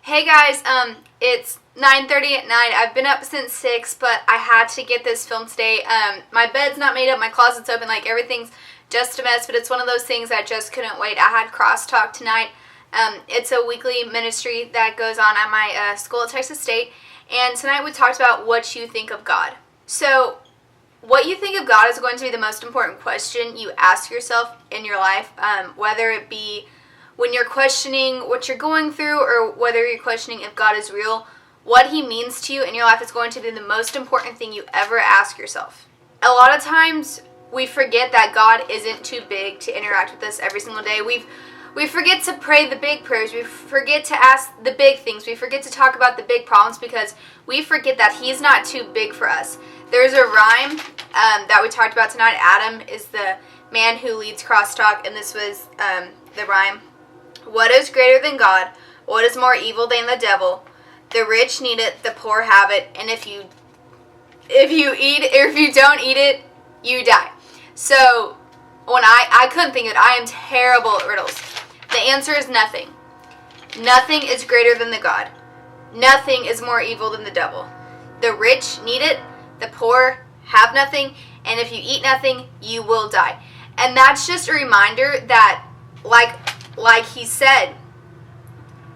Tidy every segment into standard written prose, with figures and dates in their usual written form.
Hey guys, it's 9:30 at night. I've been up since 6, but I had to get this filmed today. My bed's not made up, my closet's open, like everything's just a mess, but it's one of those things I just couldn't wait. I had crosstalk tonight. It's a weekly ministry that goes on at my school at Texas State, and tonight we talked about what you think of God. So, what you think of God is going to be the most important question you ask yourself in your life, whether it be when you're questioning what you're going through or whether you're questioning if God is real. What he means to you in your life is going to be the most important thing you ever ask yourself. A lot of times we forget that God isn't too big to interact with us every single day. We forget to pray the big prayers. We forget to ask the big things. We forget to talk about the big problems because we forget that he's not too big for us. There's a rhyme that we talked about tonight. Adam is the man who leads crosstalk, and this was the rhyme. What is greater than God? What is more evil than the devil? The rich need it, the poor have it, and if you eat or if you don't eat it, you die. So when I couldn't think of it, I am terrible at riddles. The answer is nothing. Nothing is greater than the God. Nothing is more evil than the devil. The rich need it, the poor have nothing, and if you eat nothing, you will die. And that's just a reminder that, like he said,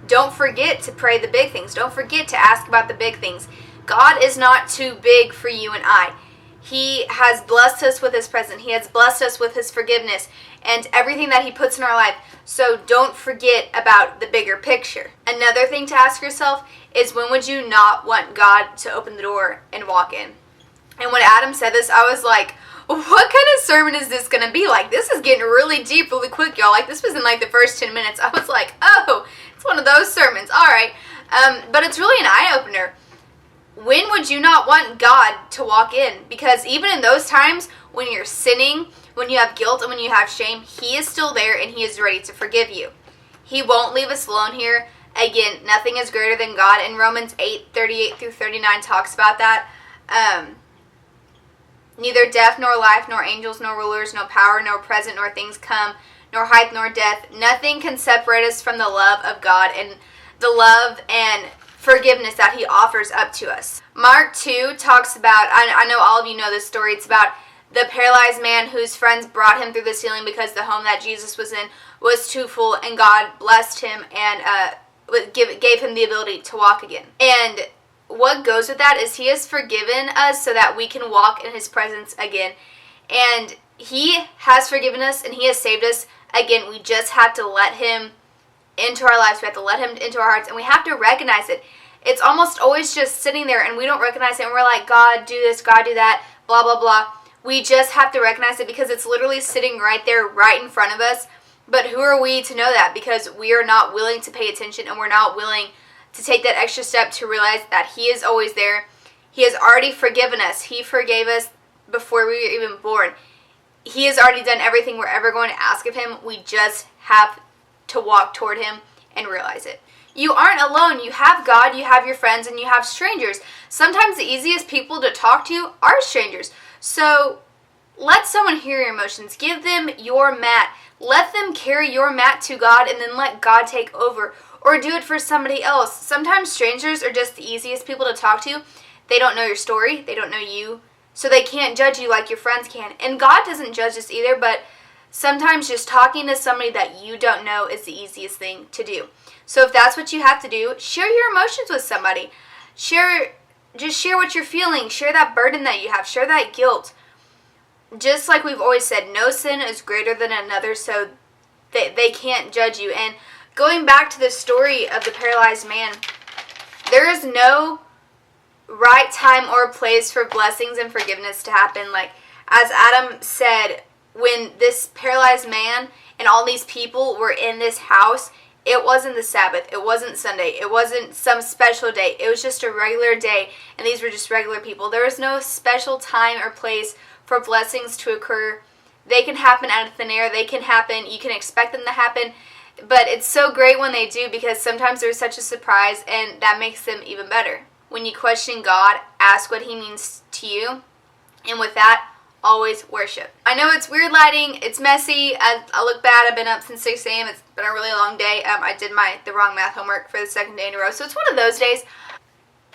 don't forget to pray the big things. Don't forget to ask about the big things. God is not too big for you and I. He has blessed us with his presence. He has blessed us with his forgiveness and everything that he puts in our life. So don't forget about the bigger picture. Another thing to ask yourself is, when would you not want God to open the door and walk in? And when Adam said this, I was like, what kind of sermon is this going to be? Like, this is getting really deep really quick, y'all. Like, this was in like the first 10 minutes. I was like, oh, it's one of those sermons. All right. But it's really an eye-opener. When would you not want God to walk in? Because even in those times when you're sinning, when you have guilt and when you have shame, he is still there and he is ready to forgive you. He won't leave us alone here. Again, nothing is greater than God. And Romans 8:38 through 39 talks about that. Neither death, nor life, nor angels, nor rulers, no power, nor present, nor things come, nor height, nor depth. Nothing can separate us from the love of God and the love and forgiveness that he offers up to us. Mark 2 talks about, I know all of you know this story, it's about the paralyzed man whose friends brought him through the ceiling because the home that Jesus was in was too full, and God blessed him and gave him the ability to walk again. And what goes with that is he has forgiven us so that we can walk in his presence again. And he has forgiven us and he has saved us. Again, we just have to let him into our lives. We have to let him into our hearts, and we have to recognize it. It's almost always just sitting there and we don't recognize it, and we're like, God, do this, God, do that, blah, blah, blah. We just have to recognize it because it's literally sitting right there, right in front of us. But who are we to know that? Because we are not willing to pay attention, and we're not willing to take that extra step to realize that he is always there. He has already forgiven us. He forgave us before we were even born. He has already done everything we're ever going to ask of him. We just have to walk toward him and realize it. You aren't alone. You have God, you have your friends, and you have strangers. Sometimes the easiest people to talk to are strangers. So let someone hear your emotions. Give them your mat. Let them carry your mat to God, and then let God take over. Or do it for somebody else. Sometimes strangers are just the easiest people to talk to. They don't know your story. They don't know you. So they can't judge you like your friends can. And God doesn't judge us either, but sometimes just talking to somebody that you don't know is the easiest thing to do. So if that's what you have to do, share your emotions with somebody. Just share what you're feeling. Share that burden that you have. Share that guilt. Just like we've always said, no sin is greater than another, so they can't judge you. And going back to the story of the paralyzed man, there is no right time or place for blessings and forgiveness to happen. Like, as Adam said, when this paralyzed man and all these people were in this house, it wasn't the Sabbath, it wasn't Sunday, it wasn't some special day, it was just a regular day, and these were just regular people. There was no special time or place for blessings to occur. They can happen out of thin air, they can happen, you can expect them to happen, but it's so great when they do, because sometimes there's such a surprise, and that makes them even better. When you question God, ask what he means to you, and with that, always worship. I know it's weird lighting, it's messy, I look bad, I've been up since 6 a.m., it's been a really long day. I did the wrong math homework for the second day in a row, so it's one of those days.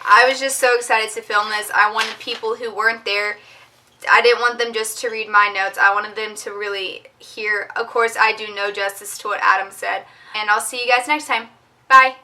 I was just so excited to film this. I wanted people who weren't there, I didn't want them just to read my notes, I wanted them to really hear. Of course, I do no justice to what Adam said, and I'll see you guys next time. Bye!